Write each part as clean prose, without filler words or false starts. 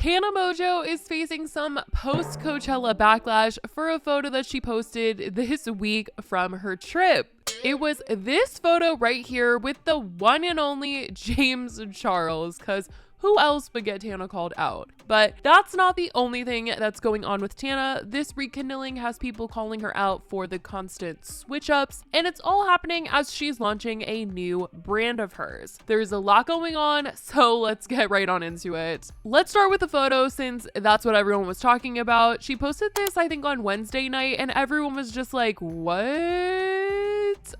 Tana Mongeau is facing some post-Coachella backlash for a photo that she posted this week from her trip. It was this photo right here with the one and only James Charles, because who else would get Tana called out? But that's not the only thing that's going on with Tana. This rekindling has people calling her out for the constant switch-ups, and it's all happening as she's launching a new brand of hers. There's a lot going on, so let's get right on into it. Let's start with the photo, since that's what everyone was talking about. She posted this, I think, on Wednesday night, and everyone was just like, what?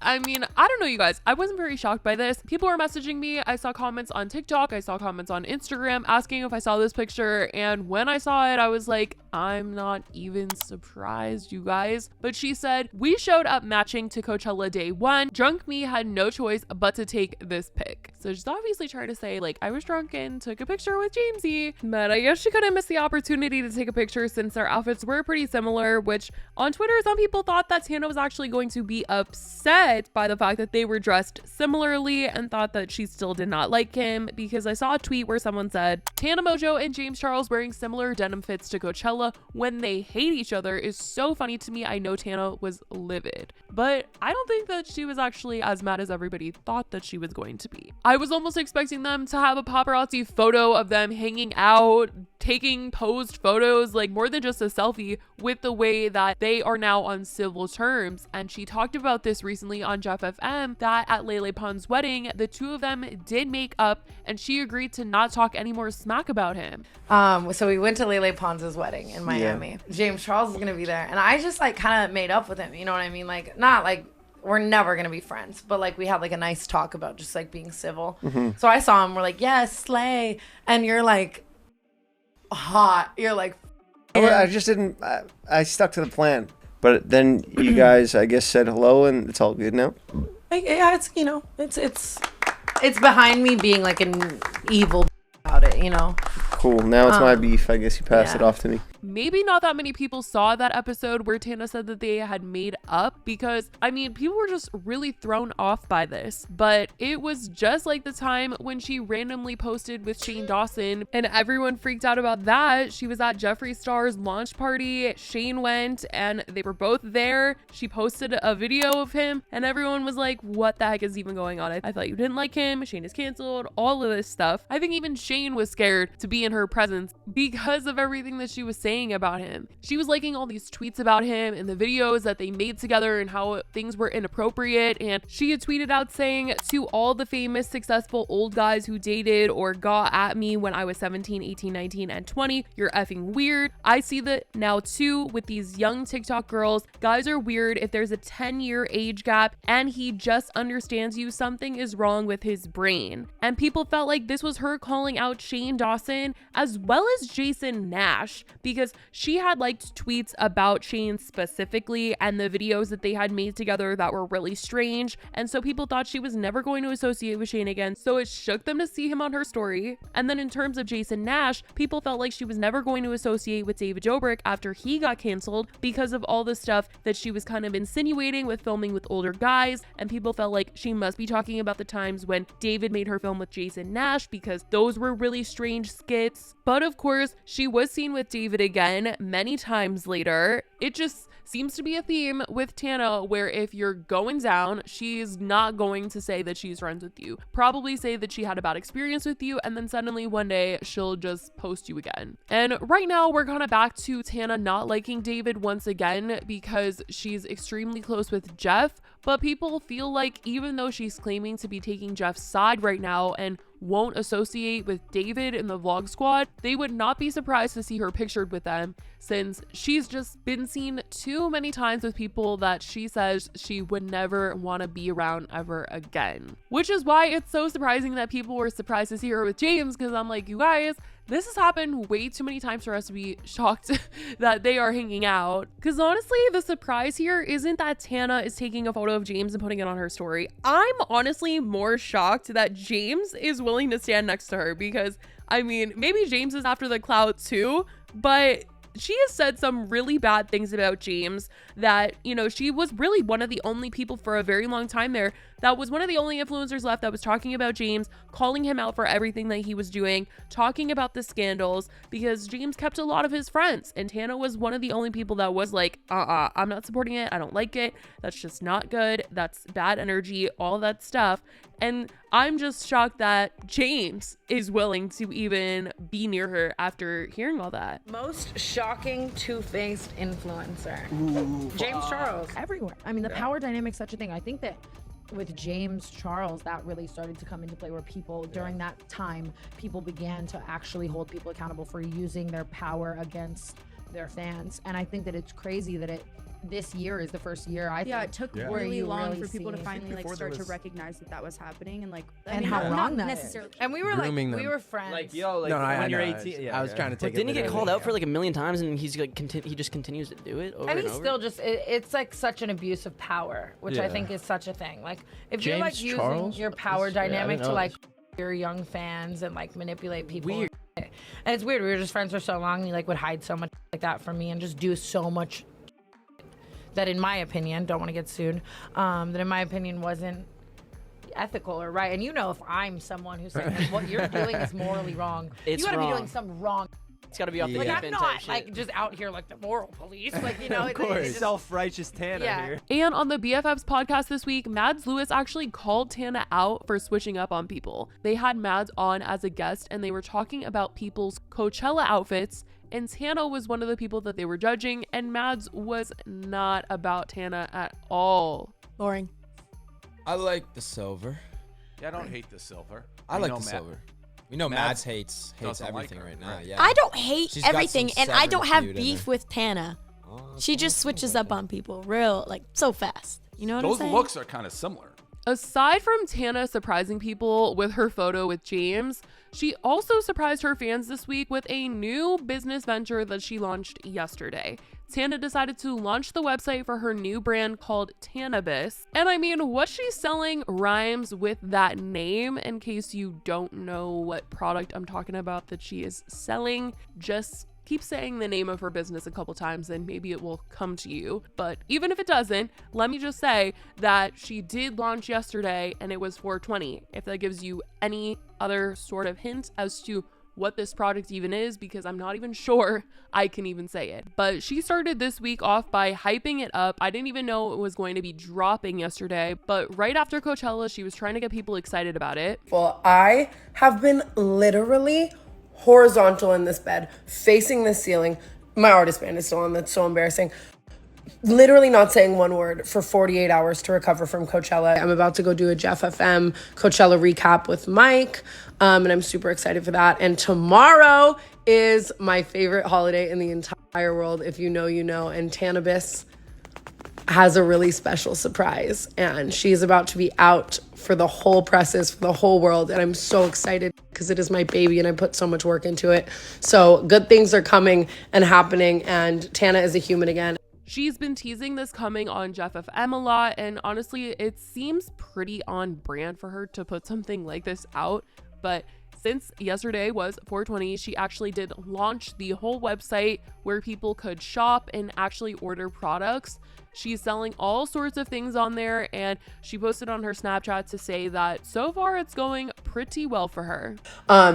I mean, I don't know, you guys. I wasn't very shocked by this. People were messaging me. I saw comments on TikTok. I saw comments on Instagram asking if I saw this picture. And when I saw it, I was like, I'm not even surprised, you guys. But she said, we showed up matching to Coachella day one. Drunk me had no choice but to take this pic. So she's obviously trying to say, like, I was drunk and took a picture with Jamesy. But I guess she couldn't miss the opportunity to take a picture since their outfits were pretty similar, which on Twitter, some people thought that Tana was actually going to be upset by the fact that they were dressed similarly and thought that she still did not like him, because I saw a tweet where someone said, Tana Mongeau and James Charles wearing similar denim fits to Coachella when they hate each other is so funny to me. I know Tana was livid, but I don't think that she was actually as mad as everybody thought that she was going to be. I was almost expecting them to have a paparazzi photo of them hanging out, taking posed photos, like more than just a selfie, with the way that they are now on civil terms. And she talked about this recently on Jeff FM, that at Lele Pons' wedding, the two of them did make up, and she agreed to not talk any more smack about him. So we went to Lele Pons' wedding in Miami. Yeah. James Charles is gonna be there, and I just like kind of made up with him, you know what I mean? Like, not like we're never gonna be friends, but like we had like a nice talk about just like being civil. Mm-hmm. So I saw him, we're like, yes, slay, and you're like hot, you're like, I just didn't, I stuck to the plan. But then you guys, I guess, said hello, and it's all good now? Like, yeah, it's, you know, it's behind me being like an evil about it, you know? Cool. Now it's my beef. I guess you passed it off to me. Maybe not that many people saw that episode where Tana said that they had made up, because I mean, people were just really thrown off by this. But it was just like the time when she randomly posted with Shane Dawson and everyone freaked out about that. She was at Jeffree Star's launch party. Shane went and they were both there. She posted a video of him and everyone was like, what the heck is even going on? I thought you didn't like him. Shane is canceled. All of this stuff. I think even Shane was scared to be in her presence because of everything that she was saying about him. She was liking all these tweets about him and the videos that they made together and how things were inappropriate. And she had tweeted out saying, to all the famous, successful old guys who dated or got at me when I was 17, 18, 19, and 20, you're effing weird. I see that now too with these young TikTok girls. Guys are weird if there's a 10-year age gap and he just understands you, something is wrong with his brain. And people felt like this was her calling out Shane Dawson as well as Jason Nash, because she had liked tweets about Shane specifically and the videos that they had made together that were really strange. And so people thought she was never going to associate with Shane again. So it shook them to see him on her story. And then in terms of Jason Nash, people felt like she was never going to associate with David Dobrik after he got canceled because of all the stuff that she was kind of insinuating with filming with older guys. And people felt like she must be talking about the times when David made her film with Jason Nash, because those were really strange skits. But of course, she was seen with David again many times later. It just seems to be a theme with Tana where if you're going down, she's not going to say that she's friends with you. Probably say that she had a bad experience with you, and then suddenly one day she'll just post you again. And right now we're kind of back to Tana not liking David once again because she's extremely close with Jeff, but people feel like even though she's claiming to be taking Jeff's side right now and won't associate with David in the vlog squad, they would not be surprised to see her pictured with them, since she's just been seen too many times with people that she says she would never want to be around ever again. Which is why it's so surprising that people were surprised to see her with James, because I'm like, you guys, this has happened way too many times for us to be shocked that they are hanging out. Because honestly, the surprise here isn't that Tana is taking a photo of James and putting it on her story. I'm honestly more shocked that James is willing to stand next to her, because I mean, maybe James is after the clout too, but she has said some really bad things about James that, you know, she was really one of the only people for a very long time there that was one of the only influencers left that was talking about James, calling him out for everything that he was doing, talking about the scandals, because James kept a lot of his friends. And Tana was one of the only people that was like, I'm not supporting it. I don't like it. That's just not good. That's bad energy, all that stuff. And I'm just shocked that James is willing to even be near her after hearing all that. Most shocking two-faced influencer. Ooh, James Charles. Everywhere. I mean, the power dynamic's such a thing. I think that with James Charles, that really started to come into play, where people during that time, people began to actually hold people accountable for using their power against their fans. And I think that it's crazy that this year is the first year it took really long for people to finally like start to recognize that was happening, and like how wrong that necessarily. And we were Grooming like, we them. were friends. Like, yo, like No, when you're I 18. I was trying to take Didn't it he get literally, called out for like a million times, and he's like he just continues to do it over And and he's over? still just, it's like such an abuse of power, which I think is such a thing. Like, if you're like James using Charles? your power Yeah, I dynamic didn't to know like your young fans and like manipulate people. Weird. And it's weird. We were just friends for so long. He like would hide so much like that from me and just do so much that, in my opinion, don't want to get sued, that in my opinion wasn't ethical or right. And you know, if I'm someone who's saying like, what you're doing is morally wrong, It's you gotta be wrong. doing some wrong. It's got to be off the Like, deep I'm end not type shit. like just out here like the moral police. Like, you know, Of course. it's Self-righteous Tana here. And on the BFFs podcast this week, Mads Lewis actually called Tana out for switching up on people. They had Mads on as a guest and they were talking about people's Coachella outfits, and Tana was one of the people that they were judging, and Mads was not about Tana at all. Boring. I like the silver. Yeah, I don't hate the silver. I We like know the Matt- silver. We know Mads Mads hates doesn't like everything her, right now. right. Yeah. I don't hate She's got everything, some and I don't Severn have feud in beef her. with Tana. Oh, She just switches up on people real, like, so fast. You know what I'm Those saying? looks are kind of similar. Aside from Tana surprising people with her photo with James, she also surprised her fans this week with a new business venture that she launched yesterday. Tana decided to launch the website for her new brand called Tannabis. And I mean, what she's selling rhymes with that name. In case you don't know what product I'm talking about that she is selling, just keep saying the name of her business a couple times and maybe it will come to you. But even if it doesn't, let me just say that she did launch yesterday and it was 420. If that gives you any other sort of hint as to what this product even is, because I'm not even sure I can even say it. But she started this week off by hyping it up. I didn't even know it was going to be dropping yesterday, but right after Coachella, she was trying to get people excited about it. Well, I have been literally horizontal in this bed, facing the ceiling. My artist band is still on. That's so embarrassing. Literally not saying one word for 48 hours to recover from Coachella. I'm about to go do a Jeff FM Coachella recap with Mike, and I'm super excited for that. And tomorrow is my favorite holiday in the entire world. If you know, you know. And Tannabis has a really special surprise, and she's about to be out for the whole presses, for the whole world, and I'm so excited because it is my baby and I put so much work into it. So good things are coming and happening, and Tana is a human again. She's been teasing this coming on Jeff FM a lot, and honestly, it seems pretty on brand for her to put something like this out. But since yesterday was 420, she actually did launch the whole website where people could shop and actually order products. She's selling all sorts of things on there, and she posted on her Snapchat to say that so far it's going pretty well for her.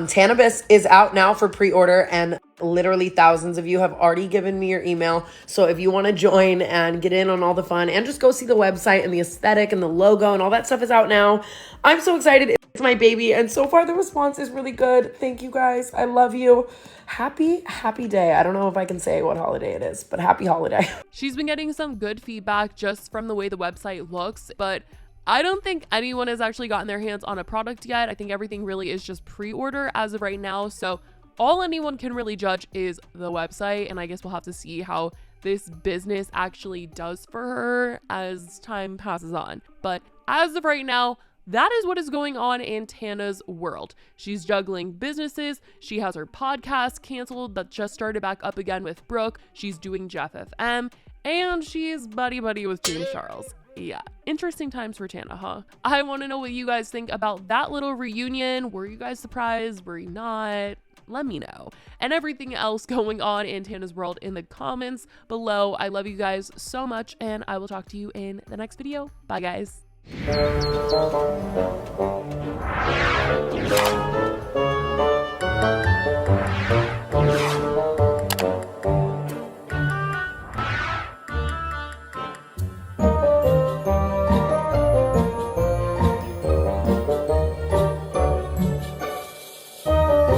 Tannabis is out now for pre-order, and literally thousands of you have already given me your email. So if you want to join and get in on all the fun and just go see the website and the aesthetic and the logo and all that stuff is out now. I'm so excited. It's my baby, and so far the response is really good. Thank you guys. I love you. Happy day. I don't know if I can say what holiday it is, but happy holiday. She's been getting some good feedback just from the way the website looks, but I don't think anyone has actually gotten their hands on a product yet. I think everything really is just pre-order as of right now. So all anyone can really judge is the website, and I guess we'll have to see how this business actually does for her as time passes on. But as of right now, that is what is going on in Tana's world. She's juggling businesses. She has her podcast canceled that just started back up again with Brooke. She's doing Jeff FM, and she's buddy with James Charles. Yeah, interesting times for Tana, huh? I want to know what you guys think about that little reunion. Were you guys surprised? Were you not? Let me know. And everything else going on in Tana's world in the comments below. I love you guys so much, and I will talk to you in the next video. Bye, guys. Bye.